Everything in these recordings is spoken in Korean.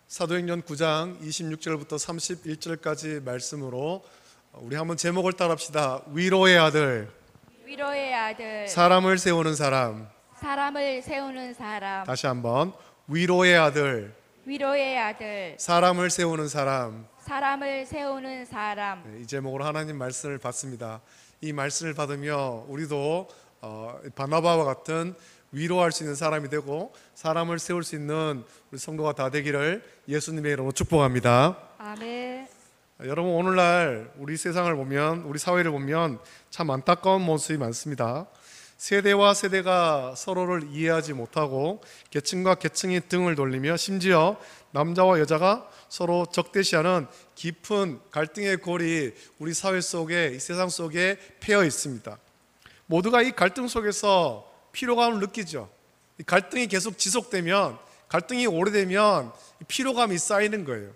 사도행전 9장 26절부터 31절까지 말씀으로 우리 한번 제목을 따라합시다. 위로의 아들, 위로의 아들, 사람을 세우는 사람. 사람을 세우는 사람. 다시 한번, 위로의 아들, 위로의 아들, 사람을 세우는 사람. 사람을 세우는 사람. 이 제목으로 하나님 말씀을 받습니다. 이 말씀을 받으며 우리도 바나바와 같은 위로할 수 있는 사람이 되고 사람을 세울 수 있는 우리 성도가 다 되기를 예수님의 이름으로 축복합니다. 아멘. 여러분, 오늘날 우리 세상을 보면, 우리 사회를 보면 참 안타까운 모습이 많습니다. 세대와 세대가 서로를 이해하지 못하고 계층과 계층이 등을 돌리며 심지어 남자와 여자가 서로 적대시하는 깊은 갈등의 골이 우리 사회 속에, 이 세상 속에 패여 있습니다. 모두가 이 갈등 속에서 피로감을 느끼죠. 이 갈등이 계속 지속되면, 갈등이 오래되면 피로감이 쌓이는 거예요.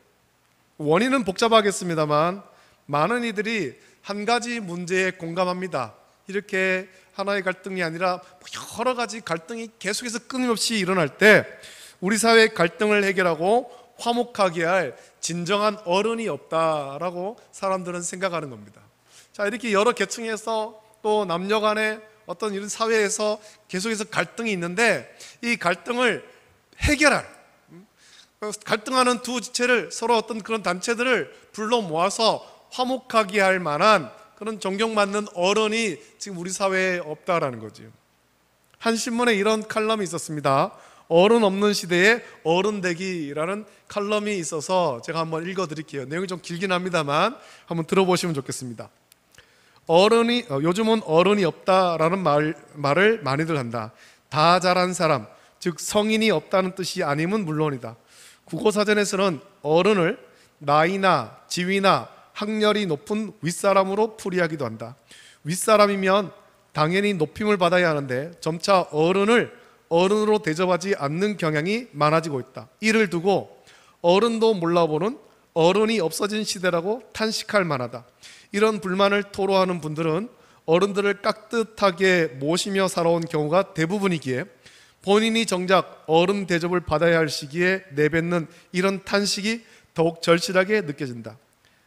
원인은 복잡하겠습니다만 많은 이들이 한 가지 문제에 공감합니다. 이렇게 하나의 갈등이 아니라 여러 가지 갈등이 계속해서 끊임없이 일어날 때 우리 사회의 갈등을 해결하고 화목하게 할 진정한 어른이 없다라고 사람들은 생각하는 겁니다. 자, 이렇게 여러 계층에서 또 남녀 간에 어떤 이런 사회에서 계속해서 갈등이 있는데 이 갈등을 해결할, 갈등하는 두 지체를, 서로 어떤 그런 단체들을 불러 모아서 화목하게 할 만한 그런 존경받는 어른이 지금 우리 사회에 없다라는 거죠. 한 신문에 이런 칼럼이 있었습니다. 어른 없는 시대에 어른되기라는 칼럼이 있어서 제가 한번 읽어드릴게요. 내용이 좀 길긴 합니다만 한번 들어보시면 좋겠습니다. 요즘은 어른이 없다라는 말을 많이들 한다. 다 자란 사람, 즉 성인이 없다는 뜻이 아니면 물론이다. 국어사전에서는 어른을 나이나 지위나 학렬이 높은 윗사람으로 풀이하기도 한다. 윗사람이면 당연히 높임을 받아야 하는데 점차 어른을 어른으로 대접하지 않는 경향이 많아지고 있다. 이를 두고 어른도 몰라보는 어른이 없어진 시대라고 탄식할 만하다. 이런 불만을 토로하는 분들은 어른들을 깍듯하게 모시며 살아온 경우가 대부분이기에 본인이 정작 어른 대접을 받아야 할 시기에 내뱉는 이런 탄식이 더욱 절실하게 느껴진다.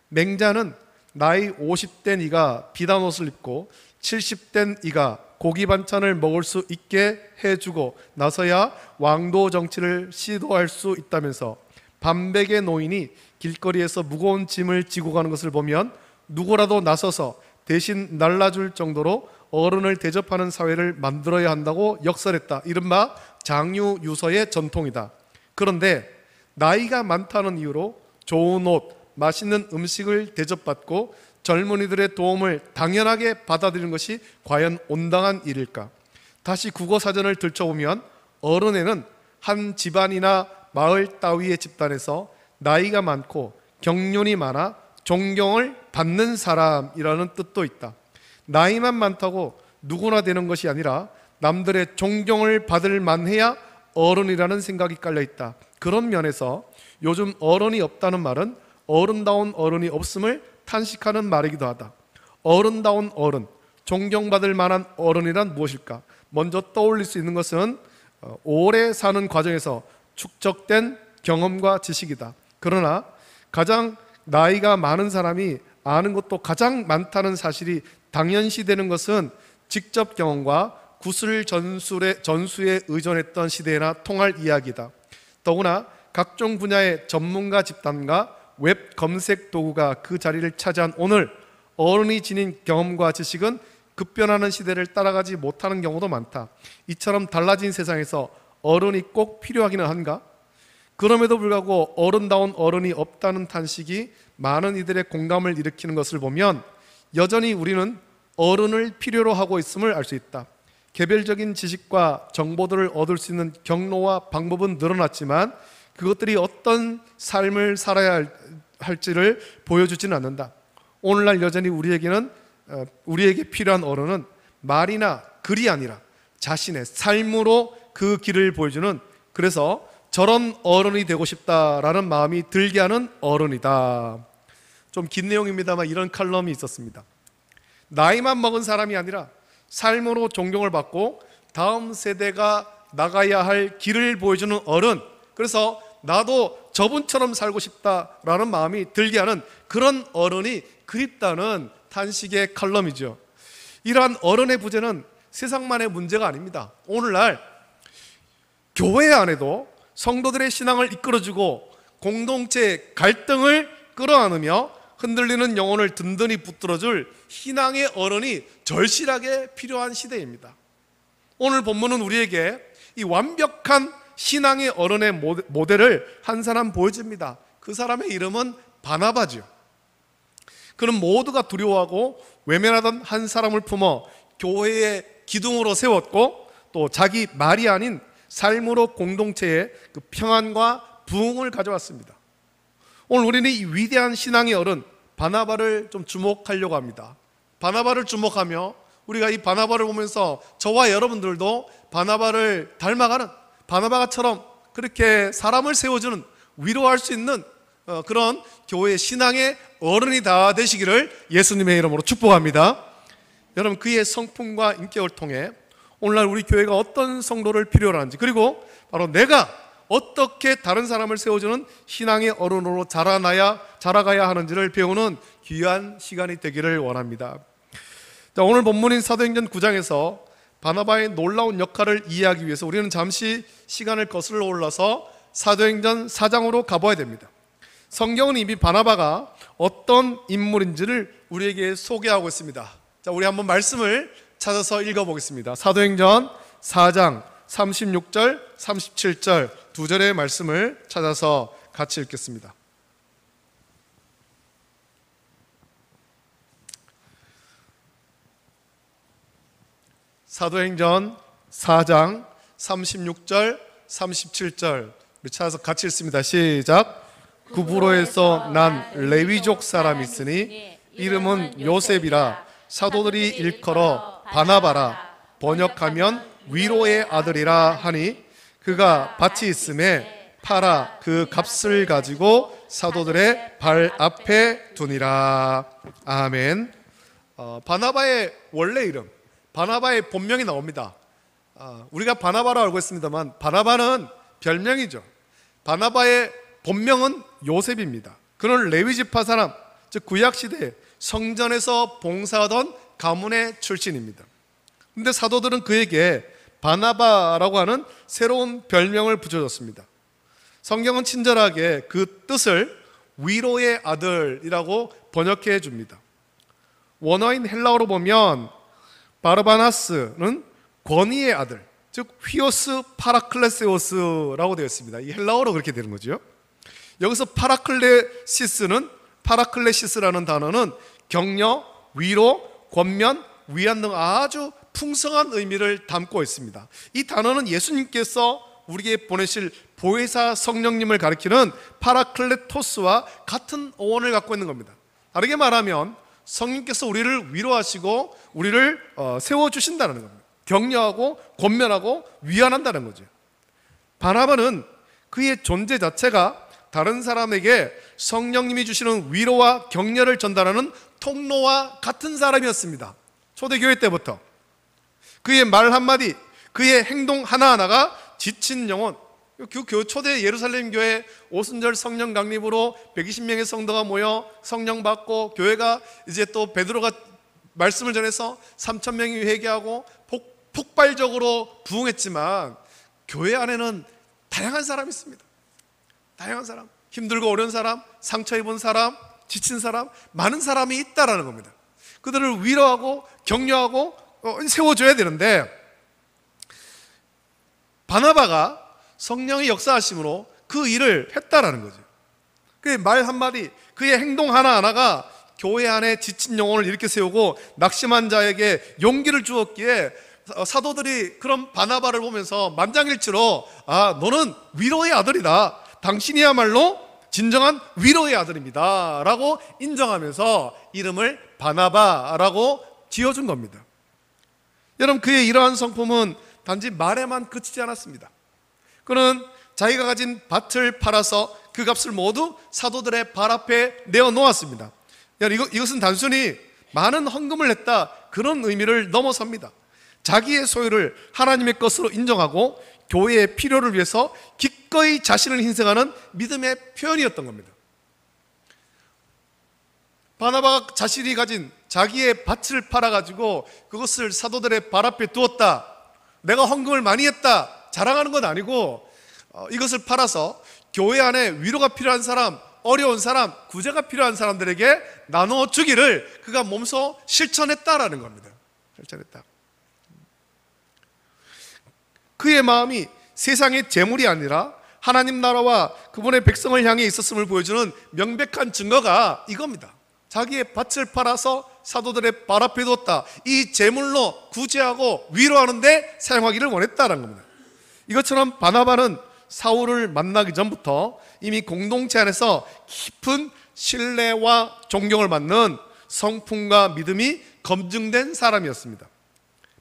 맹자는 나이 50된 이가 비단 옷을 입고 70된 이가 고기 반찬을 먹을 수 있게 해주고 나서야 왕도 정치를 시도할 수 있다면서 반백의 노인이 길거리에서 무거운 짐을 지고 가는 것을 보면 누구라도 나서서 대신 날라줄 정도로 어른을 대접하는 사회를 만들어야 한다고 역설했다. 이른바 장유유서의 전통이다. 그런데 나이가 많다는 이유로 좋은 옷, 맛있는 음식을 대접받고 젊은이들의 도움을 당연하게 받아들이는 것이 과연 온당한 일일까? 다시 국어사전을 들춰보면 어른에는 한 집안이나 마을 따위의 집단에서 나이가 많고 경륜이 많아 존경을 받는 사람이라는 뜻도 있다. 나이만 많다고 누구나 되는 것이 아니라 남들의 존경을 받을 만해야 어른이라는 생각이 깔려있다. 그런 면에서 요즘 어른이 없다는 말은 어른다운 어른이 없음을 탄식하는 말이기도 하다. 어른다운 어른, 존경받을 만한 어른이란 무엇일까? 먼저 떠올릴 수 있는 것은 오래 사는 과정에서 축적된 경험과 지식이다. 그러나 가장 나이가 많은 사람이 아는 것도 가장 많다는 사실이 당연시되는 것은 직접 경험과 구술 전수에 의존했던 시대나 통할 이야기다. 더구나 각종 분야의 전문가 집단과 웹 검색 도구가 그 자리를 차지한 오늘 어른이 지닌 경험과 지식은 급변하는 시대를 따라가지 못하는 경우도 많다. 이처럼 달라진 세상에서 어른이 꼭 필요하기는 한가? 그럼에도 불구하고 어른다운 어른이 없다는 탄식이 많은 이들의 공감을 일으키는 것을 보면 여전히 우리는 어른을 필요로 하고 있음을 알 수 있다. 개별적인 지식과 정보들을 얻을 수 있는 경로와 방법은 늘어났지만 그것들이 어떤 삶을 살아야 할지를 보여주지는 않는다. 오늘날 여전히 우리에게 필요한 어른은 말이나 글이 아니라 자신의 삶으로 그 길을 보여주는, 그래서 저런 어른이 되고 싶다라는 마음이 들게 하는 어른이다. 좀 긴 내용입니다만 이런 칼럼이 있었습니다. 나이만 먹은 사람이 아니라 삶으로 존경을 받고 다음 세대가 나가야 할 길을 보여주는 어른, 그래서 나도 저분처럼 살고 싶다라는 마음이 들게 하는 그런 어른이 그립다는 탄식의 칼럼이죠. 이러한 어른의 부재는 세상만의 문제가 아닙니다. 오늘날 교회 안에도 성도들의 신앙을 이끌어주고 공동체의 갈등을 끌어안으며 흔들리는 영혼을 든든히 붙들어줄 신앙의 어른이 절실하게 필요한 시대입니다. 오늘 본문은 우리에게 이 완벽한 신앙의 어른의 모델을 한 사람 보여줍니다. 그 사람의 이름은 바나바죠. 그는 모두가 두려워하고 외면하던 한 사람을 품어 교회의 기둥으로 세웠고 또 자기 말이 아닌 삶으로 공동체에 그 평안과 부흥을 가져왔습니다. 오늘 우리는 이 위대한 신앙의 어른 바나바를 좀 주목하려고 합니다. 바나바를 주목하며 우리가 이 바나바를 보면서 저와 여러분들도 바나바를 닮아가는, 바나바처럼 그렇게 사람을 세워주는, 위로할 수 있는 그런 교회의 신앙의 어른이 다 되시기를 예수님의 이름으로 축복합니다. 여러분, 그의 성품과 인격을 통해 오늘날 우리 교회가 어떤 성도를 필요로 하는지, 그리고 바로 내가 어떻게 다른 사람을 세워주는 신앙의 어른으로 자라가야 하는지를 배우는 귀한 시간이 되기를 원합니다. 자, 오늘 본문인 사도행전 9장에서 바나바의 놀라운 역할을 이해하기 위해서 우리는 잠시 시간을 거슬러 올라서 사도행전 4장으로 가봐야 됩니다. 성경은 이미 바나바가 어떤 인물인지를 우리에게 소개하고 있습니다. 자, 우리 한번 말씀을 찾아서 읽어보겠습니다. 사도행전 4장 36절, 37절 두 절의 말씀을 찾아서 같이 읽겠습니다. 사도행전 4장 36절, 37절 우리 찾아서 같이 읽습니다. 시작. 구브로에서 난 레위족 사람이 있으니 이름은 요셉이라 사도들이 일컬어 바나바라 번역하면 위로의 아들이라 하니 그가 밭이 있음에 팔아 그 값을 가지고 사도들의 발 앞에 두니라. 아멘. 바나바의 원래 이름, 바나바의 본명이 나옵니다. 우리가 바나바로 알고 있습니다만 바나바는 별명이죠. 바나바의 본명은 요셉입니다. 그는 레위지파 사람, 즉 구약시대에 성전에서 봉사하던 가문의 출신입니다. 그런데 사도들은 그에게 바나바라고 하는 새로운 별명을 붙여줬습니다. 성경은 친절하게 그 뜻을 위로의 아들이라고 번역해 줍니다. 원어인 헬라어로 보면 바르바나스는 권위의 아들, 즉 휘오스 파라클레세오스라고 되어 있습니다. 이 헬라어로 그렇게 되는 거죠. 여기서 파라클레시스라는 단어는 격려, 위로, 권면, 위안 등 아주 풍성한 의미를 담고 있습니다. 이 단어는 예수님께서 우리에게 보내실 보혜사 성령님을 가리키는 파라클레토스와 같은 어원을 갖고 있는 겁니다. 다르게 말하면 성령께서 우리를 위로하시고 우리를 세워주신다는 겁니다. 격려하고 권면하고 위안한다는 거죠. 바나바는 그의 존재 자체가 다른 사람에게 성령님이 주시는 위로와 격려를 전달하는 통로와 같은 사람이었습니다. 초대교회 때부터 그의 말 한마디, 그의 행동 하나하나가 지친 영혼, 초대 예루살렘 교회 오순절 성령 강림으로 120명의 성도가 모여 성령 받고 교회가 이제 또 베드로가 말씀을 전해서 3,000명이 회개하고 폭발적으로 부흥했지만 교회 안에는 다양한 사람이 있습니다. 다양한 사람, 힘들고 어려운 사람, 상처 입은 사람, 지친 사람, 많은 사람이 있다라는 겁니다. 그들을 위로하고 격려하고 세워줘야 되는데 바나바가 성령의 역사하심으로 그 일을 했다라는 거죠. 그의 말 한마디, 그의 행동 하나하나가 교회 안에 지친 영혼을 이렇게 세우고 낙심한 자에게 용기를 주었기에 사도들이 그런 바나바를 보면서 만장일치로 너는 위로의 아들이다, 당신이야말로 진정한 위로의 아들입니다 라고 인정하면서 이름을 바나바라고 지어준 겁니다. 여러분, 그의 이러한 성품은 단지 말에만 그치지 않았습니다. 그는 자기가 가진 밭을 팔아서 그 값을 모두 사도들의 발 앞에 내어놓았습니다. 이것은 단순히 많은 헌금을 냈다 그런 의미를 넘어섭니다. 자기의 소유를 하나님의 것으로 인정하고 교회의 필요를 위해서 기꺼이 자신을 희생하는 믿음의 표현이었던 겁니다. 바나바가 자신이 가진 자기의 밭을 팔아가지고 그것을 사도들의 발 앞에 두었다, 내가 헌금을 많이 했다 자랑하는 건 아니고, 이것을 팔아서 교회 안에 위로가 필요한 사람, 어려운 사람, 구제가 필요한 사람들에게 나눠 주기를 그가 몸소 실천했다라는 겁니다. 실천했다. 그의 마음이 세상의 재물이 아니라 하나님 나라와 그분의 백성을 향해 있었음을 보여주는 명백한 증거가 이겁니다. 자기의 밭을 팔아서 사도들의 발 앞에 두었다. 이 재물로 구제하고 위로하는 데 사용하기를 원했다는 겁니다. 이것처럼 바나바는 사울을 만나기 전부터 이미 공동체 안에서 깊은 신뢰와 존경을 받는 성품과 믿음이 검증된 사람이었습니다.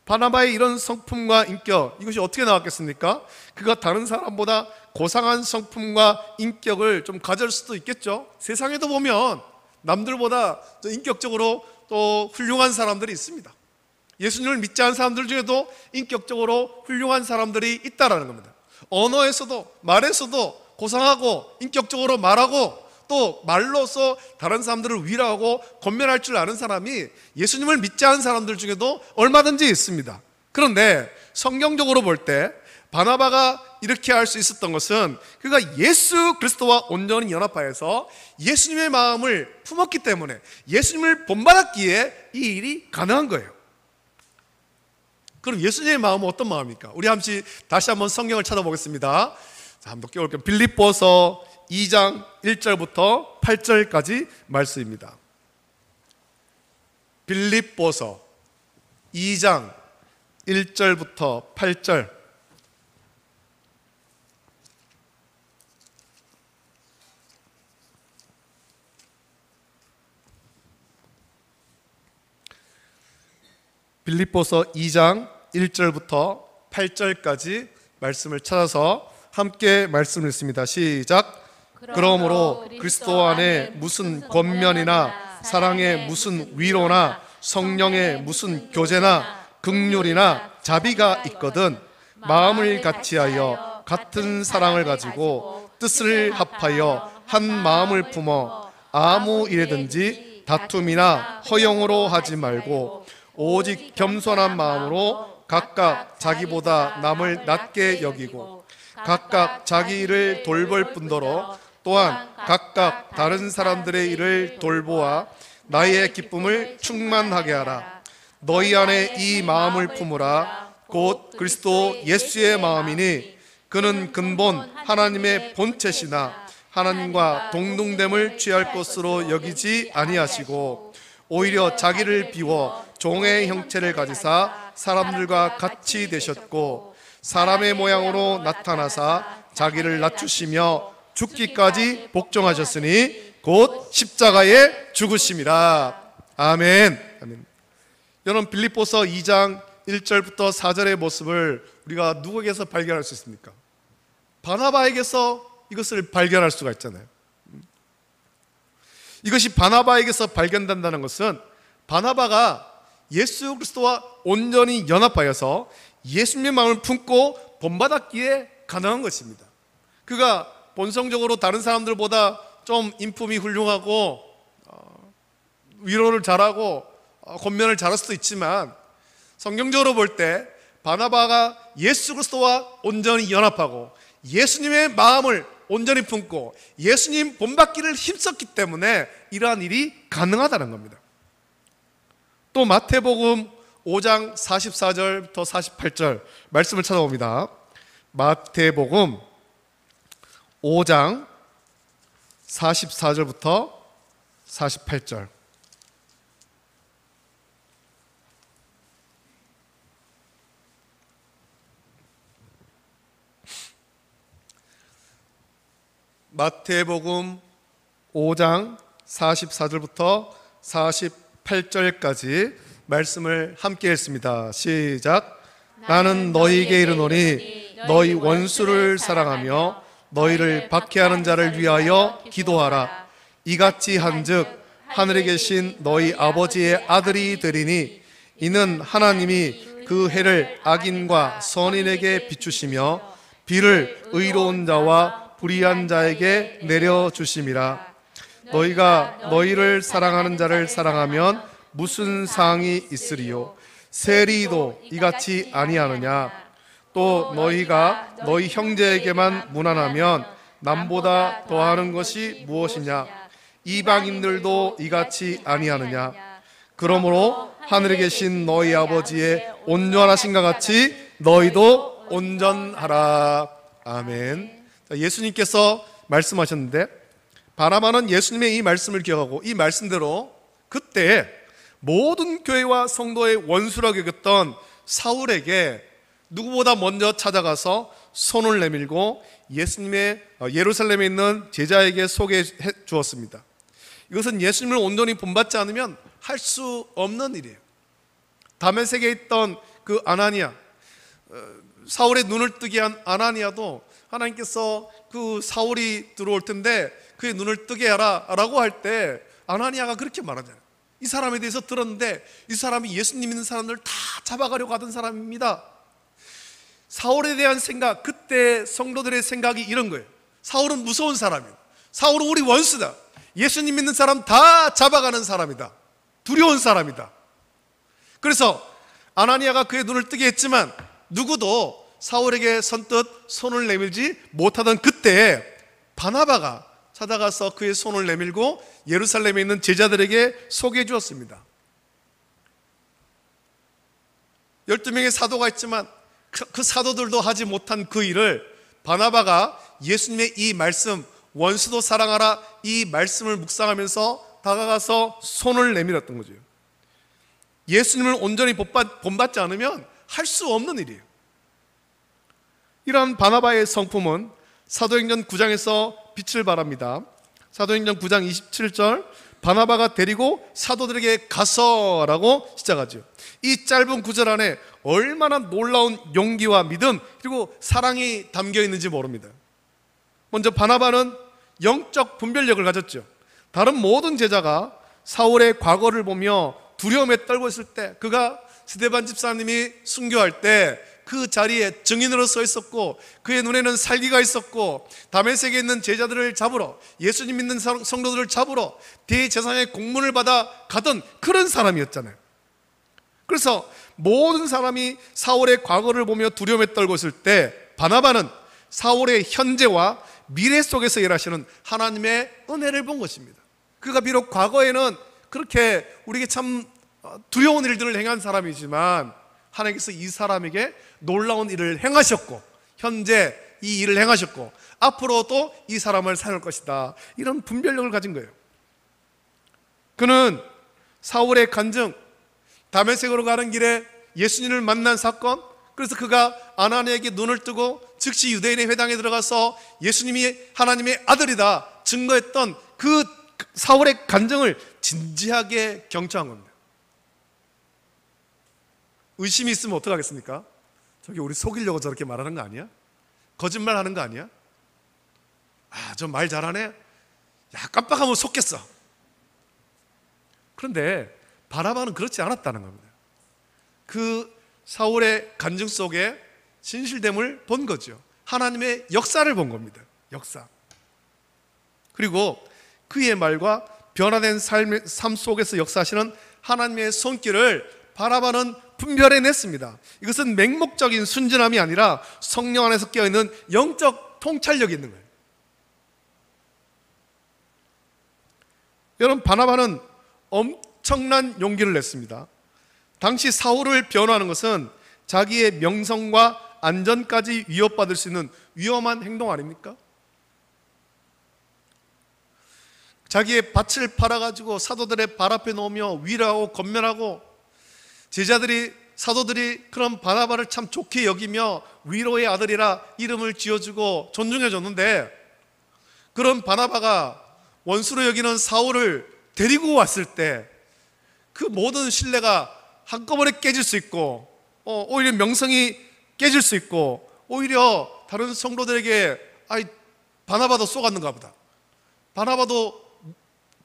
바나바의 이런 성품과 인격, 이것이 어떻게 나왔겠습니까? 그가 다른 사람보다 고상한 성품과 인격을 좀 가질 수도 있겠죠. 세상에도 보면 남들보다 인격적으로 또 훌륭한 사람들이 있습니다. 예수님을 믿지 않은 사람들 중에도 인격적으로 훌륭한 사람들이 있다라는 겁니다. 언어에서도 말에서도 고상하고 인격적으로 말하고 또 말로서 다른 사람들을 위로하고 권면할 줄 아는 사람이 예수님을 믿지 않은 사람들 중에도 얼마든지 있습니다. 그런데 성경적으로 볼 때 바나바가 이렇게 할 수 있었던 것은 그가 예수 그리스도와 온전히 연합하여서 예수님의 마음을 품었기 때문에, 예수님을 본받았기에 이 일이 가능한 거예요. 그럼 예수님의 마음은 어떤 마음입니까? 우리 다시 한번 성경을 찾아보겠습니다. 자, 한번 깨울게요. 빌립보서 2장 1절부터 8절까지 말씀입니다. 빌립보서 2장 1절부터 8절. 빌립보서 2장 1절부터 8절까지 말씀을 찾아서 함께 말씀을 읽습니다. 시작. 그러므로 그리스도 안에 무슨 권면이나 사랑의 무슨 위로나 성령의 무슨 교제나 긍휼이나 자비가 있거든 마음을 같이하여 같은 사랑을 가지고 뜻을 합하여 한 마음을 품어 아무 일에든지 다툼이나 허용으로 하지 말고 오직 겸손한 마음으로 각각 자기보다 남을 낮게 여기고 각각 자기 일을 돌볼 뿐더러 또한 각각 다른 사람들의 일을 돌보아 나의 기쁨을 충만하게 하라. 너희 안에 이 마음을 품으라. 곧 그리스도 예수의 마음이니 그는 근본 하나님의 본체시나 하나님과 동등됨을 취할 것으로 여기지 아니하시고 오히려 자기를 비워 종의 형체를 가지사 사람들과 같이 되셨고 사람의 모양으로 나타나사 자기를 낮추시며 죽기까지 복종하셨으니 곧 십자가에 죽으심이라. 아멘. 아멘. 여러분, 빌립보서 2장 1절부터 4절의 모습을 우리가 누구에게서 발견할 수 있습니까? 바나바에게서 이것을 발견할 수가 있잖아요. 이것이 바나바에게서 발견된다는 것은 바나바가 예수 그리스도와 온전히 연합하여서 예수님의 마음을 품고 본받았기에 가능한 것입니다. 그가 본성적으로 다른 사람들보다 좀 인품이 훌륭하고 위로를 잘하고 권면을 잘할 수도 있지만 성경적으로 볼 때 바나바가 예수 그리스도와 온전히 연합하고 예수님의 마음을 온전히 품고 예수님 본받기를 힘썼기 때문에 이러한 일이 가능하다는 겁니다. 또 마태복음 5장 44절부터 48절 말씀을 찾아봅니다. 마태복음 5장 44절부터 48절. 마태복음 5장 44절부터 48절까지 말씀을 함께 읽습니다. 시작. 나는 너희에게 이르노니 너희 원수를 사랑하며 너희를 박해하는 자를 위하여 기도하라. 이같이 한즉 하늘에 계신 너희 아버지의 아들이 되리니 이는 하나님이 그 해를 악인과 선인에게 비추시며 비를 의로운 자와 불의한 자에게 내려주심이라. 너희가 너희를 사랑하는 자를 사랑하면 무슨 상이 있으리요? 세리도 이같이 아니하느냐? 또 너희가 너희 형제에게만 무난하면 남보다 더하는 것이 무엇이냐? 이방인들도 이같이 아니하느냐? 그러므로 하늘에 계신 너희 아버지의 온전하신가 같이 너희도 온전하라. 아멘. 예수님께서 말씀하셨는데, 바나바는 예수님의 이 말씀을 기억하고 이 말씀대로 그때 모든 교회와 성도의 원수라고 여겼던 사울에게 누구보다 먼저 찾아가서 손을 내밀고 예수님의 예루살렘에 있는 제자에게 소개해 주었습니다. 이것은 예수님을 온전히 본받지 않으면 할 수 없는 일이에요. 다메섹에 있던 그 아나니아, 사울의 눈을 뜨게 한 아나니아도 하나님께서 그 사울이 들어올 텐데 그의 눈을 뜨게 하라 라고 할 때 아나니아가 그렇게 말하잖아요. 이 사람에 대해서 들었는데 이 사람이 예수님 믿는 사람들 다 잡아가려고 하던 사람입니다. 사울에 대한 생각, 그때 성도들의 생각이 이런 거예요. 사울은 무서운 사람이에요. 사울은 우리 원수다. 예수님 믿는 사람 다 잡아가는 사람이다. 두려운 사람이다. 그래서 아나니아가 그의 눈을 뜨게 했지만 누구도 사울에게 선뜻 손을 내밀지 못하던 그때에 바나바가 찾아가서 그의 손을 내밀고 예루살렘에 있는 제자들에게 소개해 주었습니다. 12명의 사도가 있지만 그 사도들도 하지 못한 그 일을 바나바가 예수님의 이 말씀, 원수도 사랑하라, 이 말씀을 묵상하면서 다가가서 손을 내밀었던 거죠. 예수님을 온전히 본받지 않으면 할 수 없는 일이에요. 이러한 바나바의 성품은 사도행전 9장에서 빛을 발합니다. 사도행전 9장 27절, 바나바가 데리고 사도들에게 가서라고 시작하죠. 이 짧은 구절 안에 얼마나 놀라운 용기와 믿음 그리고 사랑이 담겨 있는지 모릅니다. 먼저 바나바는 영적 분별력을 가졌죠. 다른 모든 제자가 사울의 과거를 보며 두려움에 떨고 있을 때, 그가 스데반 집사님이 순교할 때 그 자리에 증인으로 서 있었고 그의 눈에는 살기가 있었고 다메섹에 있는 제자들을 잡으러, 예수님 믿는 성도들을 잡으러 대제사장의 공문을 받아 가던 그런 사람이었잖아요. 그래서 모든 사람이 사울의 과거를 보며 두려움에 떨고 있을 때 바나바는 사울의 현재와 미래 속에서 일하시는 하나님의 은혜를 본 것입니다. 그가 비록 과거에는 그렇게 우리에게 참 두려운 일들을 행한 사람이지만 하나님께서 이 사람에게 놀라운 일을 행하셨고 현재 이 일을 행하셨고 앞으로도 이 사람을 살릴 것이다, 이런 분별력을 가진 거예요. 그는 사울의 간증, 다메섹으로 가는 길에 예수님을 만난 사건, 그래서 그가 아나니아에게 눈을 뜨고 즉시 유대인의 회당에 들어가서 예수님이 하나님의 아들이다 증거했던 그 사울의 간증을 진지하게 경청한 겁니다. 의심이 있으면 어떡하겠습니까? 저기 우리 속이려고 저렇게 말하는 거 아니야? 거짓말 하는 거 아니야? 아, 저 말 잘하네? 야, 깜빡하면 속겠어. 그런데 바나바는 그렇지 않았다는 겁니다. 그 사울의 간증 속에 진실됨을 본 거죠. 하나님의 역사를 본 겁니다. 역사. 그리고 그의 말과 변화된 삶 속에서 역사하시는 하나님의 손길을 바나바는 분별해냈습니다. 이것은 맹목적인 순진함이 아니라 성령 안에서 깨어있는 영적 통찰력이 있는 거예요. 여러분, 바나바는 엄청난 용기를 냈습니다. 당시 사울을 변호하는 것은 자기의 명성과 안전까지 위협받을 수 있는 위험한 행동 아닙니까? 자기의 밭을 팔아가지고 사도들의 발 앞에 놓으며 위로하고 권면하고 제자들이, 사도들이 그런 바나바를 참 좋게 여기며 위로의 아들이라 이름을 지어주고 존중해줬는데, 그런 바나바가 원수로 여기는 사울을 데리고 왔을 때 그 모든 신뢰가 한꺼번에 깨질 수 있고 오히려 명성이 깨질 수 있고 오히려 다른 성도들에게 바나바도 속았는가 보다,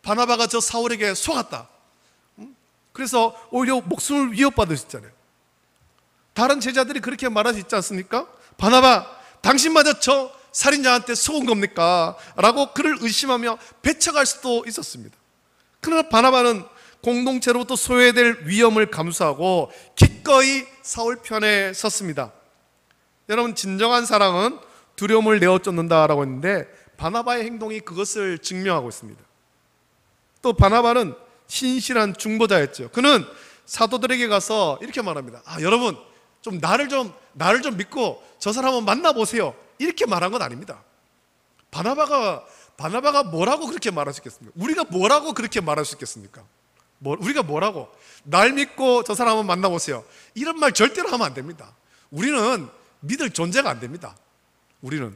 바나바가 저 사울에게 속았다, 그래서 오히려 목숨을 위협받을 수 있잖아요. 다른 제자들이 그렇게 말할 수 있지 않습니까? 바나바, 당신마저 저 살인자한테 속은 겁니까? 라고 그를 의심하며 배척할 수도 있었습니다. 그러나 바나바는 공동체로부터 소외될 위험을 감수하고 기꺼이 사울 편에 섰습니다. 여러분, 진정한 사랑은 두려움을 내어쫓는다라고 했는데 바나바의 행동이 그것을 증명하고 있습니다. 또 바나바는 신실한 중보자였죠. 그는 사도들에게 가서 이렇게 말합니다. 여러분, 좀 나를 좀 믿고 저 사람을 만나보세요. 이렇게 말한 건 아닙니다. 바나바가 뭐라고 그렇게 말할 수 있겠습니까? 우리가 뭐라고 그렇게 말할 수 있겠습니까? 우리가 뭐라고? 날 믿고 저 사람을 만나보세요. 이런 말 절대로 하면 안 됩니다. 우리는 믿을 존재가 안 됩니다. 우리는.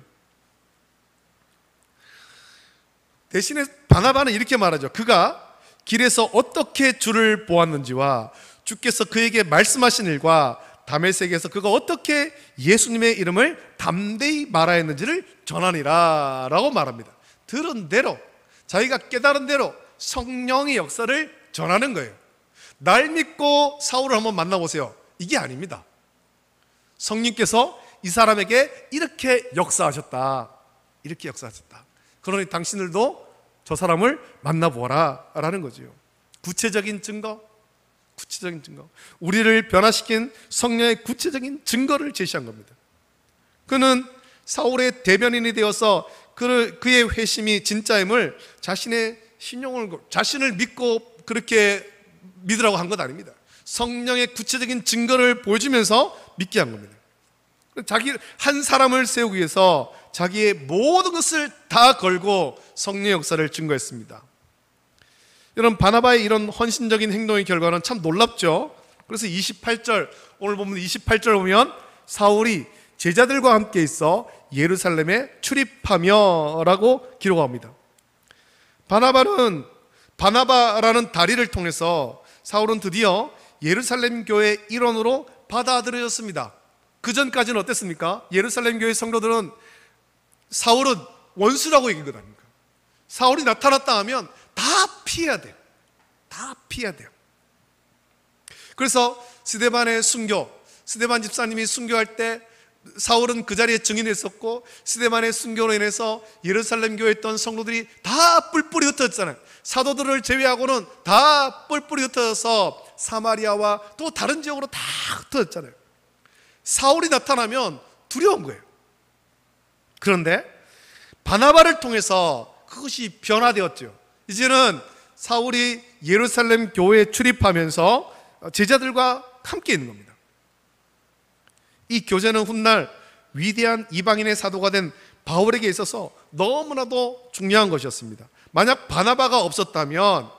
대신에 바나바는 이렇게 말하죠. 그가 길에서 어떻게 주를 보았는지와 주께서 그에게 말씀하신 일과 다메섹에서 그가 어떻게 예수님의 이름을 담대히 말하였는지를 전하니라 라고 말합니다. 들은 대로, 자기가 깨달은 대로 성령의 역사를 전하는 거예요. 날 믿고 사울을 한번 만나보세요. 이게 아닙니다. 성령께서 이 사람에게 이렇게 역사하셨다. 이렇게 역사하셨다. 그러니 당신들도 저 사람을 만나보라 라는 거죠. 구체적인 증거, 우리를 변화시킨 성령의 구체적인 증거를 제시한 겁니다. 그는 사울의 대변인이 되어서 그의 회심이 진짜임을 자신을 믿고 그렇게 믿으라고 한 것 아닙니다. 성령의 구체적인 증거를 보여주면서 믿게 한 겁니다. 한 사람을 세우기 위해서 자기의 모든 것을 다 걸고 성령의 역사를 증거했습니다. 여러분, 바나바의 이런 헌신적인 행동의 결과는 참 놀랍죠. 그래서 28절, 오늘 보면 28절 보면 사울이 제자들과 함께 있어 예루살렘에 출입하며 라고 기록합니다. 바나바라는 다리를 통해서 사울은 드디어 예루살렘 교회 일원으로 받아들여졌습니다. 그 전까지는 어땠습니까? 예루살렘 교회 성도들은 사울은 원수라고 얘기한 것 아닙니까? 사울이 나타났다 하면 다 피해야 돼요. 다 피해야 돼요. 그래서 스데반 집사님이 순교할 때 사울은 그 자리에 증인했었고, 스데반의 순교로 인해서 예루살렘 교회에 있던 성도들이 다 뿔뿔이 흩어졌잖아요. 사도들을 제외하고는 다 뿔뿔이 흩어져서 사마리아와 또 다른 지역으로 다 흩어졌잖아요. 사울이 나타나면 두려운 거예요. 그런데 바나바를 통해서 그것이 변화되었죠. 이제는 사울이 예루살렘 교회에 출입하면서 제자들과 함께 있는 겁니다. 이 교제는 훗날 위대한 이방인의 사도가 된 바울에게 있어서 너무나도 중요한 것이었습니다. 만약 바나바가 없었다면,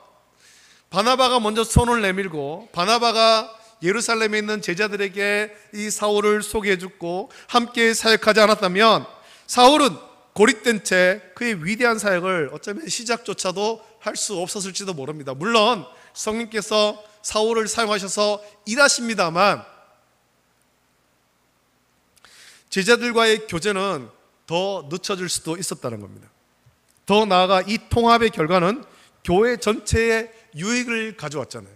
바나바가 먼저 손을 내밀고 바나바가 예루살렘에 있는 제자들에게 이 사울을 소개해주고 함께 사역하지 않았다면 사울은 고립된 채 그의 위대한 사역을 어쩌면 시작조차도 할 수 없었을지도 모릅니다. 물론 성령께서 사울을 사용하셔서 일하십니다만 제자들과의 교제는 더 늦춰질 수도 있었다는 겁니다. 더 나아가 이 통합의 결과는 교회 전체에 유익을 가져왔잖아요.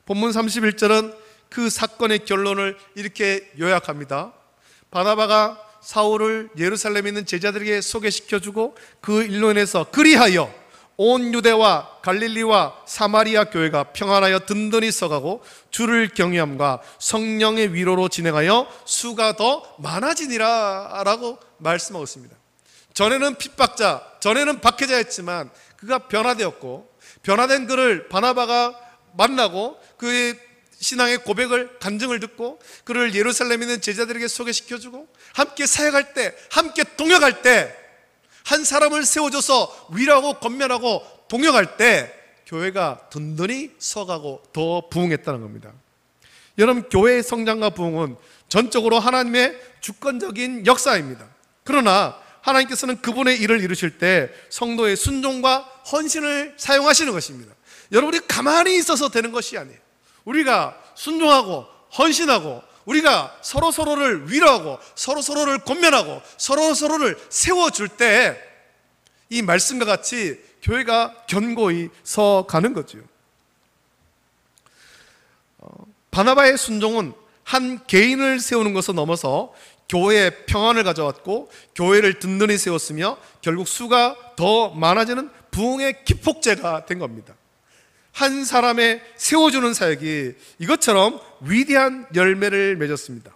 본문 31절은 그 사건의 결론을 이렇게 요약합니다. 바나바가 사울을 예루살렘에 있는 제자들에게 소개시켜주고 그 일로 인해서 그리하여 온 유대와 갈릴리와 사마리아 교회가 평안하여 든든히 서가고 주를 경외함과 성령의 위로로 진행하여 수가 더 많아지니라 라고 말씀하고 있습니다. 전에는 핍박자, 전에는 박해자였지만 그가 변화되었고, 변화된 그를 바나바가 만나고 그의 신앙의 고백을, 간증을 듣고 그를 예루살렘에 있는 제자들에게 소개시켜주고 함께 사역할 때, 함께 동역할 때, 한 사람을 세워줘서 위로하고 권면하고 동역할 때 교회가 든든히 서가고 더 부흥했다는 겁니다. 여러분, 교회의 성장과 부흥은 전적으로 하나님의 주권적인 역사입니다. 그러나 하나님께서는 그분의 일을 이루실 때 성도의 순종과 헌신을 사용하시는 것입니다. 여러분이 가만히 있어서 되는 것이 아니에요. 우리가 순종하고 헌신하고 우리가 서로서로를 위로하고 서로서로를 권면하고 서로서로를 세워줄 때 이 말씀과 같이 교회가 견고히 서가는 거죠. 바나바의 순종은 한 개인을 세우는 것을 넘어서 교회에 평안을 가져왔고 교회를 든든히 세웠으며 결국 수가 더 많아지는 부흥의 기폭제가 된 겁니다. 한 사람의 세워주는 사역이 이것처럼 위대한 열매를 맺었습니다.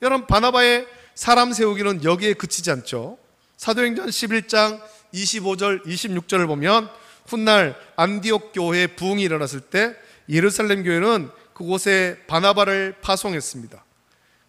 여러분, 바나바의 사람 세우기는 여기에 그치지 않죠. 사도행전 11장 25절 26절을 보면 훗날 안디옥 교회에 부흥이 일어났을 때 예루살렘 교회는 그곳에 바나바를 파송했습니다.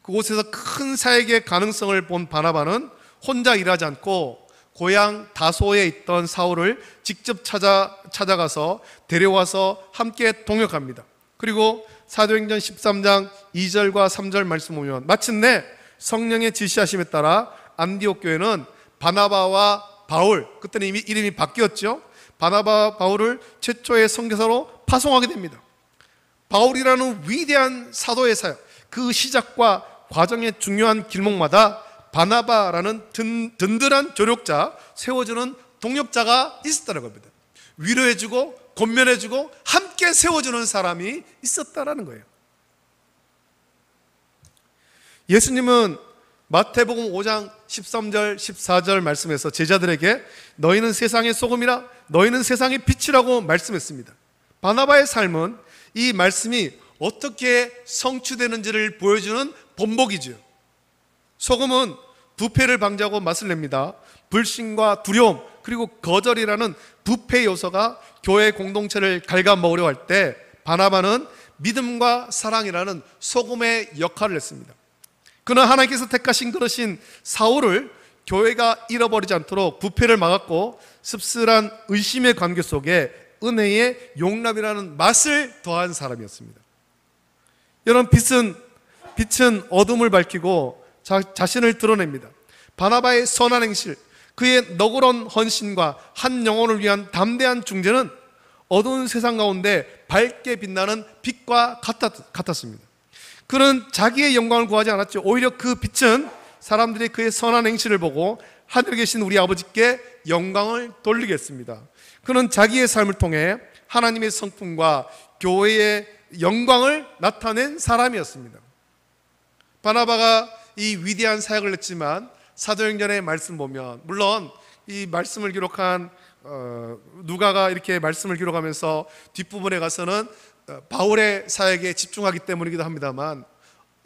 그곳에서 큰 사역의 가능성을 본 바나바는 혼자 일하지 않고 고향 다소에 있던 사울을 직접 찾아가서 데려와서 함께 동역합니다. 그리고 사도행전 13장 2절과 3절 말씀 보면 마침내 성령의 지시하심에 따라 안디옥 교회는 바나바와 바울, 그때는 이미 이름이 바뀌었죠. 바나바와 바울을 최초의 선교사로 파송하게 됩니다. 바울이라는 위대한 사도의 사역, 그 시작과 과정의 중요한 길목마다 바나바라는 든든한 조력자, 세워주는 동력자가 있었다는 겁니다. 위로해주고 권면해주고 함께 세워주는 사람이 있었다는 거예요. 예수님은 마태복음 5장 13절 14절 말씀에서 제자들에게 너희는 세상의 소금이라 너희는 세상의 빛이라고 말씀했습니다. 바나바의 삶은 이 말씀이 어떻게 성취되는지를 보여주는 본보기죠. 소금은 부패를 방지하고 맛을 냅니다. 불신과 두려움 그리고 거절이라는 부패 요소가 교회 공동체를 갉아먹으려 할 때 바나바는 믿음과 사랑이라는 소금의 역할을 했습니다. 그는 하나님께서 택하신 그러신 사울을 교회가 잃어버리지 않도록 부패를 막았고 씁쓸한 의심의 관계 속에 은혜의 용납이라는 맛을 더한 사람이었습니다. 여러분, 빛은 어둠을 밝히고 자신을 드러냅니다. 바나바의 선한 행실, 그의 너그러운 헌신과 한 영혼을 위한 담대한 중재는 어두운 세상 가운데 밝게 빛나는 빛과 같았습니다. 그는 자기의 영광을 구하지 않았죠. 오히려 그 빛은 사람들이 그의 선한 행실을 보고 하늘에 계신 우리 아버지께 영광을 돌리겠습니다. 그는 자기의 삶을 통해 하나님의 성품과 교회의 영광을 나타낸 사람이었습니다. 바나바가 이 위대한 사역을 했지만 사도행전의 말씀 보면, 물론 이 말씀을 기록한 누가가 이렇게 말씀을 기록하면서 뒷부분에 가서는 바울의 사역에 집중하기 때문이기도 합니다만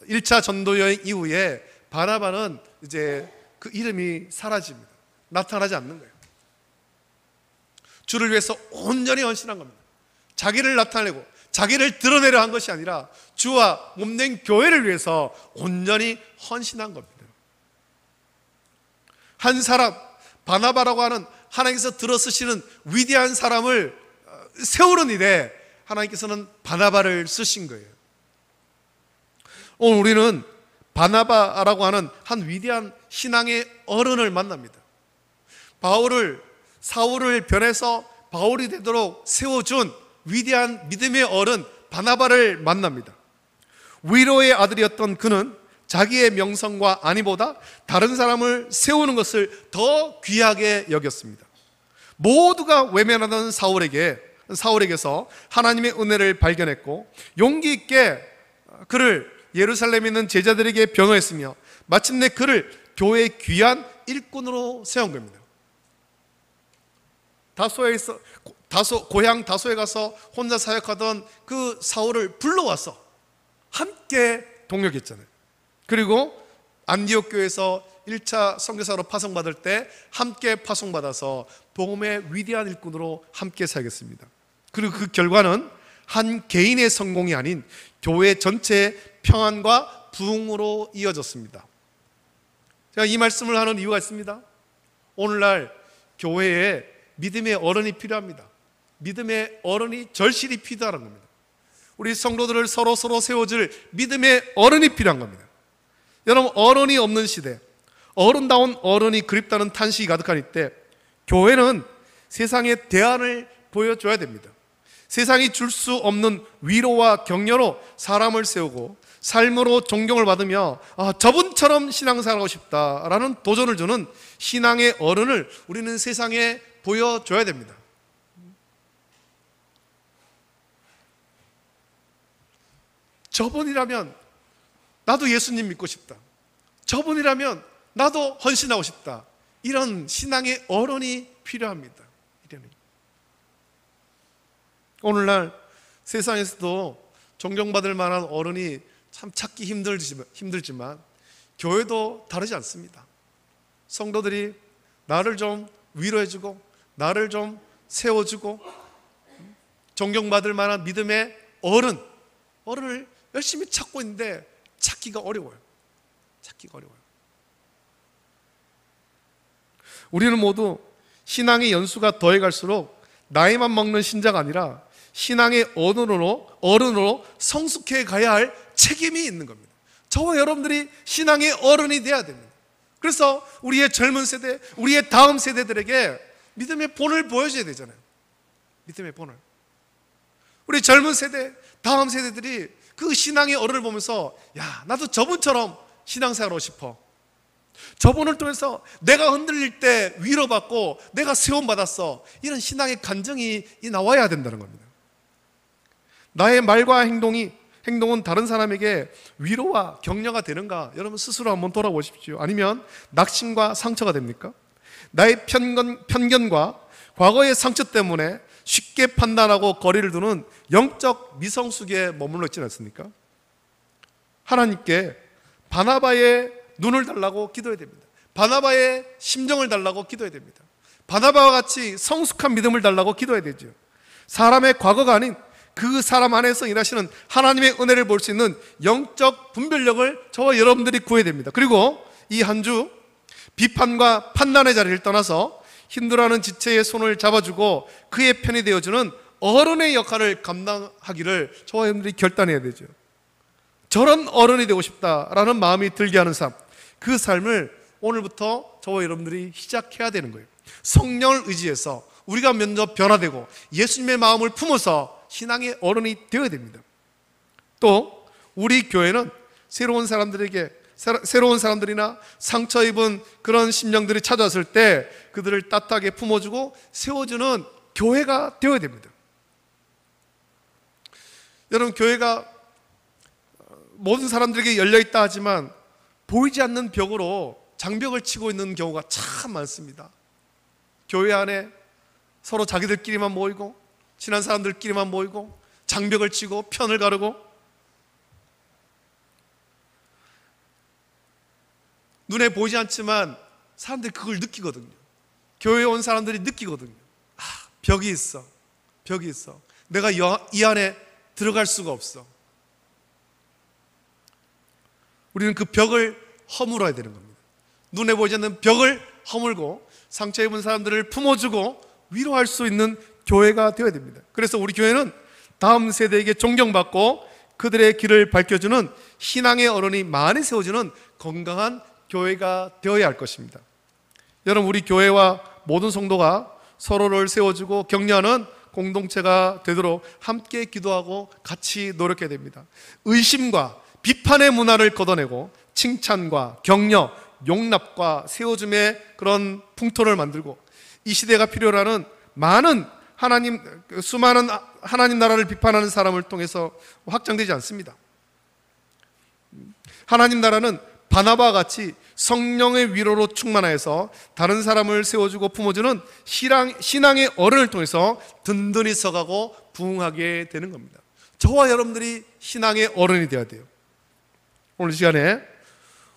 1차 전도 여행 이후에 바나바는 이제 그 이름이 사라집니다. 나타나지 않는 거예요. 주를 위해서 온전히 헌신한 겁니다. 자기를 나타내고 자기를 드러내려 한 것이 아니라 주와 몸된 교회를 위해서 온전히 헌신한 겁니다. 한 사람, 바나바라고 하는 하나님께서 들어쓰시는 위대한 사람을 세우는 일에 하나님께서는 바나바를 쓰신 거예요. 오늘 우리는 바나바라고 하는 한 위대한 신앙의 어른을 만납니다. 사울을 변해서 바울이 되도록 세워준 위대한 믿음의 어른 바나바를 만납니다. 위로의 아들이었던 그는 자기의 명성과 안위보다 다른 사람을 세우는 것을 더 귀하게 여겼습니다. 모두가 외면하던 사울에게서 하나님의 은혜를 발견했고 용기 있게 그를 예루살렘에 있는 제자들에게 변호했으며 마침내 그를 교회의 귀한 일꾼으로 세운 겁니다. 고향 다소에 가서 혼자 사역하던 그 사울을 불러와서 함께 동역했잖아요. 그리고 안디옥 교회에서 1차 선교사로 파송받을 때 함께 파송받아서 복음의 위대한 일꾼으로 함께 사역했습니다. 그리고 그 결과는 한 개인의 성공이 아닌 교회 전체의 평안과 부흥으로 이어졌습니다. 제가 이 말씀을 하는 이유가 있습니다. 오늘날 교회에 믿음의 어른이 필요합니다. 믿음의 어른이 절실히 필요하는 겁니다. 우리 성도들을 서로 세워줄 믿음의 어른이 필요한 겁니다. 여러분, 어른이 없는 시대, 어른다운 어른이 그립다는 탄식이 가득한 이때 교회는 세상에 대안을 보여줘야 됩니다. 세상이 줄 수 없는 위로와 격려로 사람을 세우고 삶으로 존경을 받으며 저분처럼 신앙생활하고 싶다라는 도전을 주는 신앙의 어른을 우리는 세상에 보여줘야 됩니다. 저분이라면 나도 예수님 믿고 싶다. 저분이라면 나도 헌신하고 싶다. 이런 신앙의 어른이 필요합니다. 오늘날 세상에서도 존경받을 만한 어른이 참 찾기 힘들지만 교회도 다르지 않습니다. 성도들이 나를 좀 위로해주고 나를 좀 세워주고 존경받을 만한 믿음의 어른을 열심히 찾고 있는데 찾기가 어려워요. 우리는 모두 신앙의 연수가 더해갈수록 나이만 먹는 신자가 아니라 신앙의 어른으로 성숙해 가야 할 책임이 있는 겁니다. 저와 여러분들이 신앙의 어른이 돼야 됩니다. 그래서 우리의 젊은 세대, 우리의 다음 세대들에게 믿음의 본을 보여줘야 되잖아요. 믿음의 본을. 우리 젊은 세대, 다음 세대들이 그 신앙의 어른을 보면서 야, 나도 저분처럼 신앙생활 하고 싶어. 저분을 통해서 내가 흔들릴 때 위로받고 내가 세움받았어. 이런 신앙의 간증이 나와야 된다는 겁니다. 나의 말과 행동은 다른 사람에게 위로와 격려가 되는가? 여러분 스스로 한번 돌아보십시오. 아니면 낙심과 상처가 됩니까? 나의 편견과 과거의 상처 때문에 쉽게 판단하고 거리를 두는 영적 미성숙에 머물러 있지 않습니까? 하나님께 바나바의 눈을 달라고 기도해야 됩니다. 바나바의 심정을 달라고 기도해야 됩니다. 바나바와 같이 성숙한 믿음을 달라고 기도해야 되죠. 사람의 과거가 아닌 그 사람 안에서 일하시는 하나님의 은혜를 볼 수 있는 영적 분별력을 저와 여러분들이 구해야 됩니다. 그리고 이 한 주 비판과 판단의 자리를 떠나서 힘들어하는 지체의 손을 잡아주고 그의 편이 되어주는 어른의 역할을 감당하기를 저와 여러분들이 결단해야 되죠. 저런 어른이 되고 싶다라는 마음이 들게 하는 삶, 그 삶을 오늘부터 저와 여러분들이 시작해야 되는 거예요. 성령을 의지해서 우리가 먼저 변화되고 예수님의 마음을 품어서 신앙의 어른이 되어야 됩니다. 또 우리 교회는 새로운 사람들이나 상처 입은 그런 심령들이 찾아왔을 때 그들을 따뜻하게 품어주고 세워주는 교회가 되어야 됩니다. 여러분, 교회가 모든 사람들에게 열려있다 하지만 보이지 않는 벽으로 장벽을 치고 있는 경우가 참 많습니다. 교회 안에 서로 자기들끼리만 모이고 친한 사람들끼리만 모이고 장벽을 치고 편을 가르고 눈에 보이지 않지만 사람들이 그걸 느끼거든요. 교회에 온 사람들이 느끼거든요. 아, 벽이 있어. 내가 이 안에 들어갈 수가 없어. 우리는 그 벽을 허물어야 되는 겁니다. 눈에 보이지 않는 벽을 허물고 상처 입은 사람들을 품어주고 위로할 수 있는 교회가 되어야 됩니다. 그래서 우리 교회는 다음 세대에게 존경받고 그들의 길을 밝혀주는 신앙의 어른이 많이 세워주는 건강한 교회가 되어야 할 것입니다. 여러분, 우리 교회와 모든 성도가 서로를 세워주고 격려하는 공동체가 되도록 함께 기도하고 같이 노력해야 됩니다. 의심과 비판의 문화를 걷어내고 칭찬과 격려, 용납과 세워줌의 그런 풍토를 만들고 이 시대가 필요로 하는 수많은 하나님 나라를 비판하는 사람을 통해서 확장되지 않습니다. 하나님 나라는 바나바와 같이 성령의 위로로 충만하여서 다른 사람을 세워주고 품어주는 신앙의 어른을 통해서 든든히 서가고 부흥하게 되는 겁니다. 저와 여러분들이 신앙의 어른이 되어야 돼요. 오늘 시간에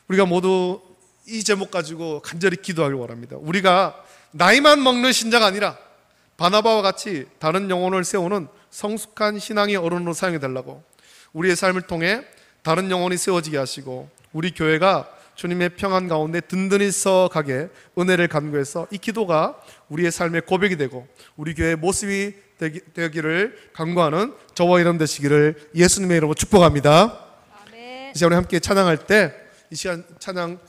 우리가 모두 이 제목 가지고 간절히 기도하길 원합니다. 우리가 나이만 먹는 신자가 아니라 바나바와 같이 다른 영혼을 세우는 성숙한 신앙의 어른으로 사용해달라고, 우리의 삶을 통해 다른 영혼이 세워지게 하시고 우리 교회가 주님의 평안 가운데 든든히 서가게 은혜를 간구해서 이 기도가 우리의 삶의 고백이 되고 우리 교회의 모습이 되기를 간구하는 저와 여러분 되시기를 예수님의 이름으로 축복합니다. 아멘. 이제 우리 함께 찬양할 때 이 시간 찬양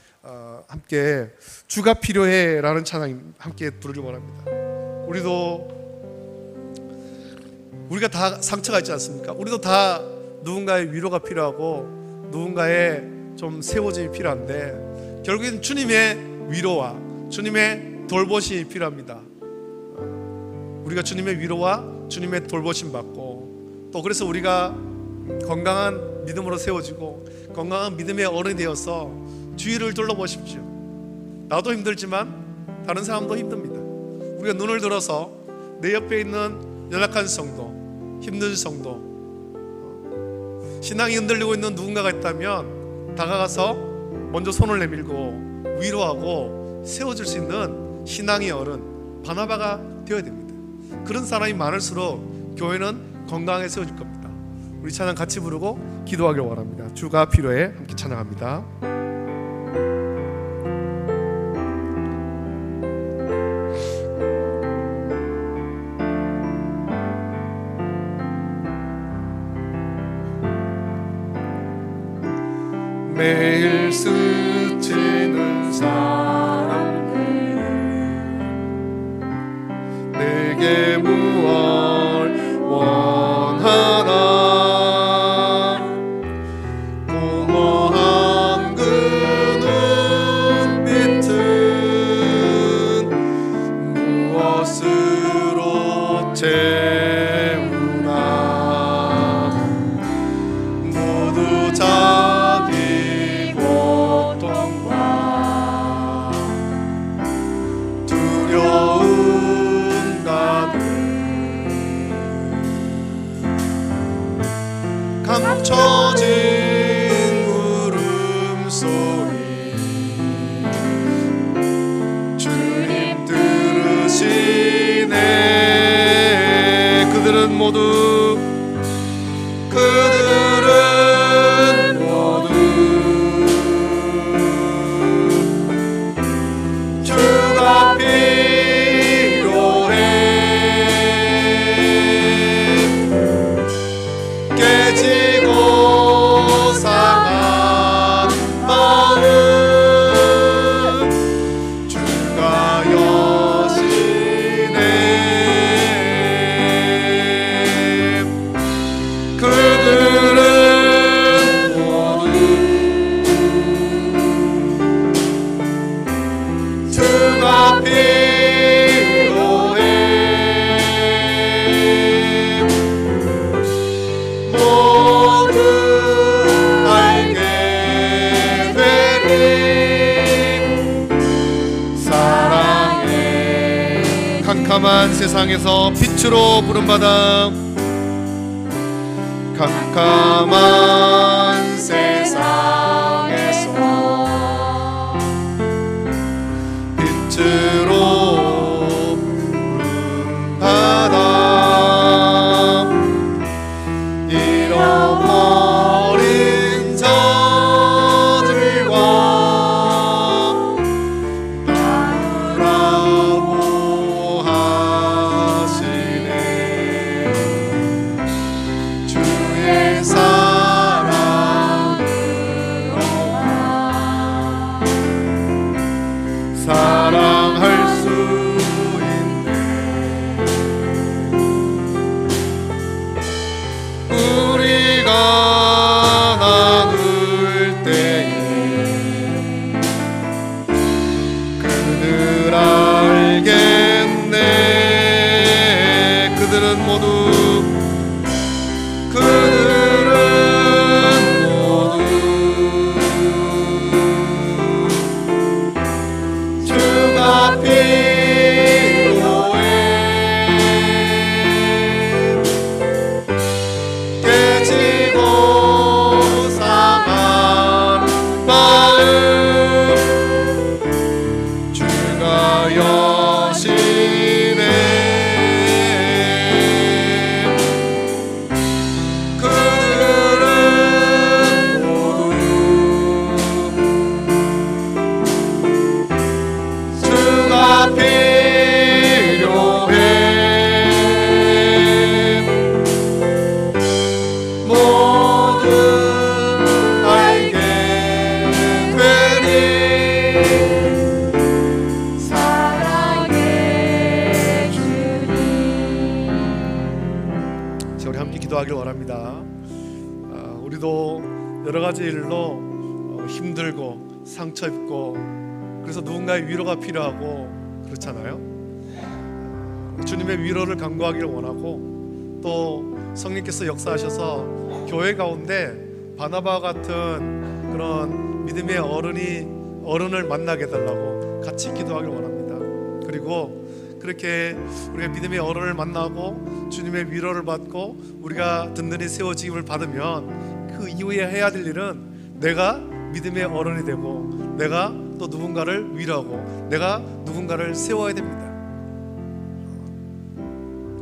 함께 주가 필요해 라는 찬양 함께 부르길 원합니다. 우리가 다 상처가 있지 않습니까? 우리도 다 누군가의 위로가 필요하고 누군가의 좀 세워짐이 필요한데 결국엔 주님의 위로와 주님의 돌보심이 필요합니다. 우리가 주님의 위로와 주님의 돌보심 받고 또 그래서 우리가 건강한 믿음으로 세워지고 건강한 믿음의 어른이 되어서 주위를 둘러보십시오. 나도 힘들지만 다른 사람도 힘듭니다. 우리가 눈을 들어서 내 옆에 있는 연약한 성도, 힘든 성도, 신앙이 흔들리고 있는 누군가가 있다면 다가가서 먼저 손을 내밀고 위로하고 세워줄 수 있는 신앙의 어른, 바나바가 되어야 됩니다. 그런 사람이 많을수록 교회는 건강하게 세워질 겁니다. 우리 찬양 같이 부르고 기도하길 원합니다. 주가 필요해. 함께 찬양합니다. 매일 스치는 사람들 내게 무얼 원하나 공허한 그 눈빛은 무엇으로 채우나 모두 자기 고통과 두려움 가득 감춰진 울음소리 주님 들으시네. 그들은 모두 주가 필요해. 깨지고 상한 마음 주가 여시네. 그들은 모두 주가 필요해. 모두 알게 되리 사랑해. 캄캄한 세상에서 빛으로 부름받아 캄캄한 세상에서 빛으로 부름받아 잃어버린 자들과 나누라고 하시네. 주의 사랑으로만 사랑할 수 있네. 우리가 나눌 때에 그들 알겠네. 그들은 모두 주가 필요해. 깨지고 상한 마음 주가 여시네. 그들은 모두 주가 필요해. 모두 알게 되리 사랑해 주님. 자, 우리 함께 기도하길 원합니다. 우리도 여러 가지 일로 힘들고 상처 입고 그래서 누군가의 위로가 필요하고 그렇잖아요. 주님의 위로를 간구하기를 원하고 또 성령께서 역사하셔서 교회 가운데 바나바와 같은 그런 믿음의 어른을 만나게 해달라고 같이 기도하길 원합니다. 그리고 그렇게 우리가 믿음의 어른을 만나고 주님의 위로를 받고 우리가 든든히 세워지임을 받으면 그 이후에 해야 될 일은 내가 믿음의 어른이 되고 내가 또 누군가를 위로하고 내가 누군가를 세워야 됩니다.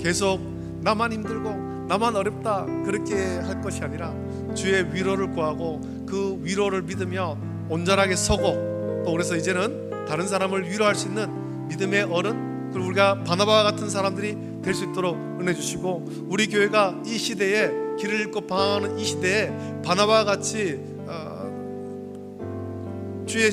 계속 나만 힘들고 나만 어렵다 그렇게 할 것이 아니라 주의 위로를 구하고 그 위로를 믿으며 온전하게 서고, 또 그래서 이제는 다른 사람을 위로할 수 있는 믿음의 어른, 그리고 우리가 바나바와 같은 사람들이 될 수 있도록 은혜 주시고, 우리 교회가 이 시대에 길을 잃고 방황하는 이 시대에 바나바와 같이 주의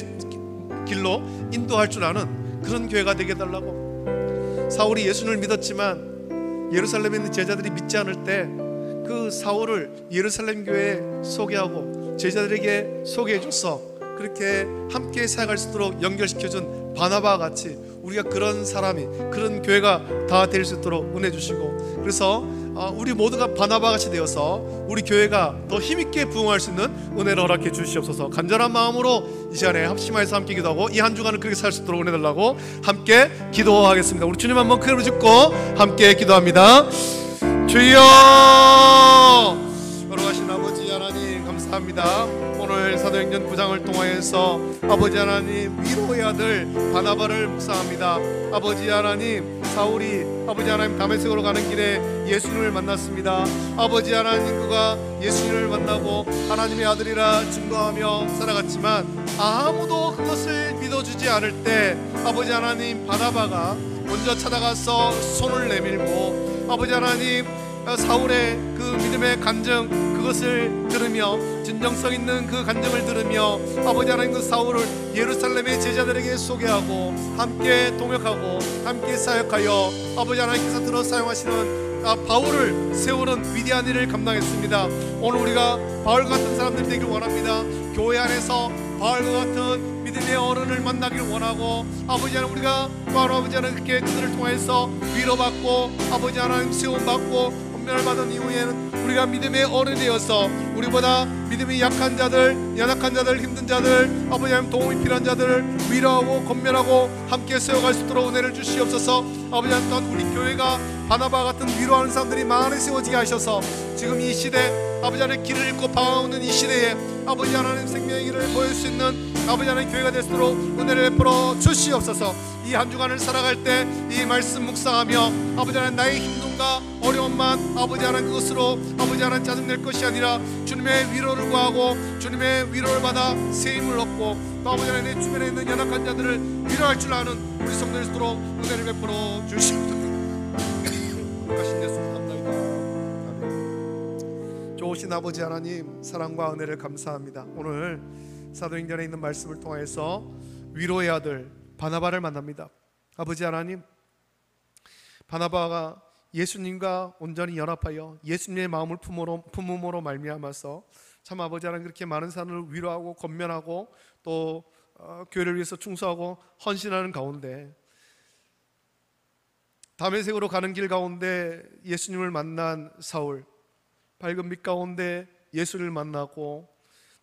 길로 인도할 줄 아는 그런 교회가 되게 해달라고. 사울이 예수님을 믿었지만 예루살렘에 있는 제자들이 믿지 않을 때 그 사울을 예루살렘 교회에 소개하고 제자들에게 소개해줘서 그렇게 함께 사역할 수 있도록 연결시켜준 바나바와 같이 우리가 그런 사람이, 그런 교회가 다 될 수 있도록 은혜 주시고, 그래서 우리 모두가 바나바 같이 되어서 우리 교회가 더 힘있게 부흥할 수 있는 은혜를 허락해 주시옵소서. 간절한 마음으로 이 시간에 합심하여서 함께 기도하고 이 한 주간을 그렇게 살 수 있도록 은혜 달라고 함께 기도하겠습니다. 우리 주님 한번 크게 부르짖고 함께 기도합니다. 주여, 걸어가신 아버지 하나님 감사합니다. 오늘 사도행전 9장을 통하여서 아버지 하나님 위로의 아들 바나바를 묵상합니다. 아버지 하나님, 사울이 아버지 하나님 다메섹으로 가는 길에 예수님을 만났습니다. 아버지 하나님, 그가 예수님을 만나고 하나님의 아들이라 증거하며 살아갔지만 아무도 그것을 믿어주지 않을 때 아버지 하나님, 바나바가 먼저 찾아가서 손을 내밀고 아버지 하나님, 사울의 그 믿음의 간증, 그것을 들으며 진정성 있는 그 간증을 들으며 아버지 하나님, 그 사울을 예루살렘의 제자들에게 소개하고 함께 동역하고 함께 사역하여 아버지 하나님께서 들어 사용하시는 바울을 세우는 위대한 일을 감당했습니다. 오늘 우리가 바울 같은 사람들이 되길 원합니다. 교회 안에서 바울과 같은 믿음의 어른을 만나길 원하고, 아버지 하나님, 우리가 바로 아버지 하나님 그렇게 그들을 통해서 위로받고 아버지 하나님 세움받고 권면을 받은 이후에는 우리가 믿음의 어른이 되어서 우리보다 믿음이 약한 자들, 연약한 자들, 힘든 자들, 아버지 하나님 도움이 필요한 자들을 위로하고 권면하고 함께 세워갈 수 있도록 은혜를 주시옵소서. 아버지 하나님, 또한 우리 교회가 바나바 같은 위로하는 사람들이 많이 세워지게 하셔서 지금 이 시대 아버지 하나님 길을 잃고 방황하는 이 시대에 아버지 하나님 생명의 길을 보일 수 있는 아버지 하나님 교회가 될 수 있도록 은혜를 베풀어 주시옵소서. 이 한 주간을 살아갈 때 이 말씀 묵상하며 아버지 하나님, 나의 힘듦과 어려움만 아버지 하나님 그것으로 아버지 하나님 짜증낼 것이 아니라 주님의 위로를 구하고 주님의 위로를 받아 세임을 얻고 또 아버지 하나님, 내 주변에 있는 연약한 자들을 위로할 줄 아는 우리 성도들 있도록 은혜를 베풀어 주시옵소서. 가신 예수 감사합니다. 아멘. 좋으신 아버지 하나님, 사랑과 은혜를 감사합니다. 오늘 사도행전에 있는 말씀을 통해서 위로의 아들 바나바를 만납니다. 아버지 하나님, 바나바가 예수님과 온전히 연합하여 예수님의 마음을 품음으로 말미암아서 참 아버지 하나님 그렇게 많은 사람을 위로하고 권면하고 또 교회를 위해서 충성하고 헌신하는 가운데 다메섹으로 가는 길 가운데 예수님을 만난 사울, 밝은 빛 가운데 예수를 만나고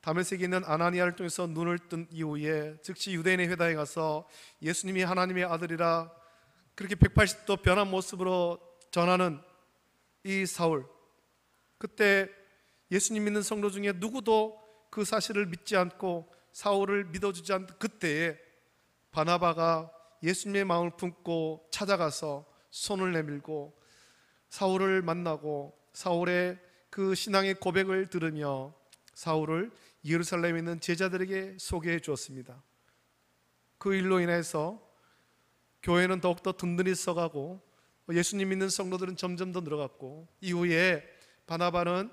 다메섹에 있는 아나니아를 통해서 눈을 뜬 이후에 즉시 유대인의 회당에 가서 예수님이 하나님의 아들이라 그렇게 180도 변한 모습으로 전하는 이 사울, 그때 예수님 믿는 성도 중에 누구도 그 사실을 믿지 않고 사울을 믿어주지 않던 그때에 바나바가 예수님의 마음을 품고 찾아가서 손을 내밀고 사울을 만나고 사울의 그 신앙의 고백을 들으며 사울을 예루살렘에 있는 제자들에게 소개해 주었습니다. 그 일로 인해서 교회는 더욱더 든든히 서가고 예수님 믿는 성도들은 점점 더 늘어갔고, 이후에 바나바는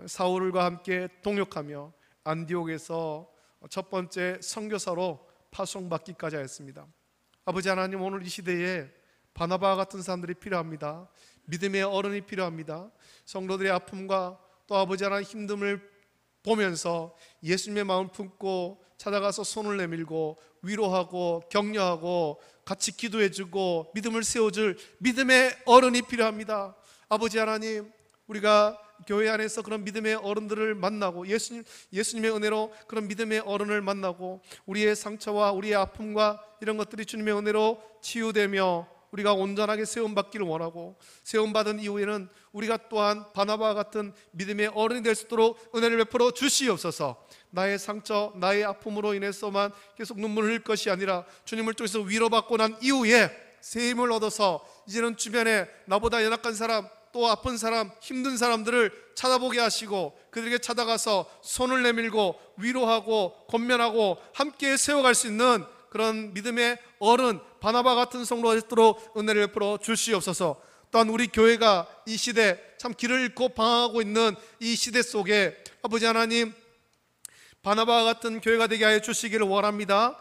사울과 함께 동역하며 안디옥에서 첫 번째 선교사로 파송받기까지 하였습니다. 아버지 하나님, 오늘 이 시대에 바나바와 같은 사람들이 필요합니다. 믿음의 어른이 필요합니다. 성도들의 아픔과 또 아버지 하나님 힘듦을 보면서 예수님의 마음을 품고 찾아가서 손을 내밀고 위로하고 격려하고 같이 기도해주고 믿음을 세워줄 믿음의 어른이 필요합니다. 아버지 하나님, 우리가 교회 안에서 그런 믿음의 어른들을 만나고 예수님의 은혜로 그런 믿음의 어른을 만나고 우리의 상처와 우리의 아픔과 이런 것들이 주님의 은혜로 치유되며 우리가 온전하게 세움받기를 원하고, 세움받은 이후에는 우리가 또한 바나바와 같은 믿음의 어른이 될 수 있도록 은혜를 베풀어 주시옵소서. 나의 상처, 나의 아픔으로 인해서만 계속 눈물을 흘릴 것이 아니라 주님을 통해서 위로받고 난 이후에 새 힘을 얻어서 이제는 주변에 나보다 연약한 사람, 또 아픈 사람, 힘든 사람들을 찾아보게 하시고 그들에게 찾아가서 손을 내밀고 위로하고 권면하고 함께 세워갈 수 있는 그런 믿음의 어른 바나바 같은 성도가 되도록 은혜를 베풀어 주시옵소서. 또한 우리 교회가 이 시대 참 길을 잃고 방황하고 있는 이 시대 속에 아버지 하나님, 바나바와 같은 교회가 되게 하여 주시기를 원합니다.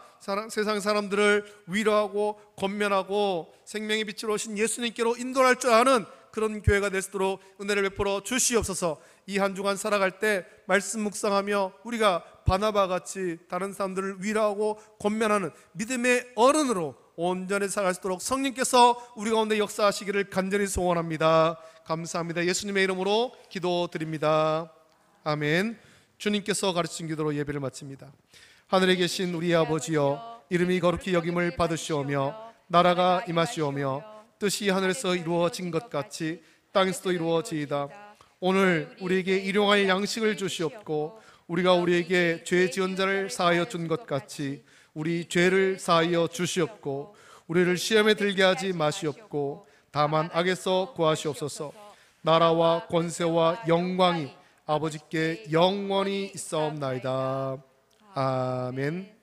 세상 사람들을 위로하고 권면하고 생명의 빛으로 오신 예수님께로 인도할 줄 아는 그런 교회가 될 수 있도록 은혜를 베풀어 주시옵소서. 이 한 주간 살아갈 때 말씀 묵상하며 우리가 바나바 같이 다른 사람들을 위로하고 권면하는 믿음의 어른으로 온전히 살아갈 수 있도록 성령께서 우리 가운데 역사하시기를 간절히 소원합니다. 감사합니다. 예수님의 이름으로 기도드립니다. 아멘. 주님께서 가르친 기도로 예배를 마칩니다. 하늘에 계신 우리 아버지여, 이름이 거룩히 여김을 받으시오며 나라가 임하시오며 뜻이 하늘에서 이루어진 것 같이 땅에서도 이루어지이다. 오늘 우리에게 일용할 양식을 주시옵고 우리가 우리에게 죄 지은 자를 사하여 준 것 같이 우리 죄를 사하여 주시옵고 우리를 시험에 들게 하지 마시옵고 다만 악에서 구하시옵소서. 나라와 권세와 영광이 아버지께 영원히 있사옵나이다. 아멘.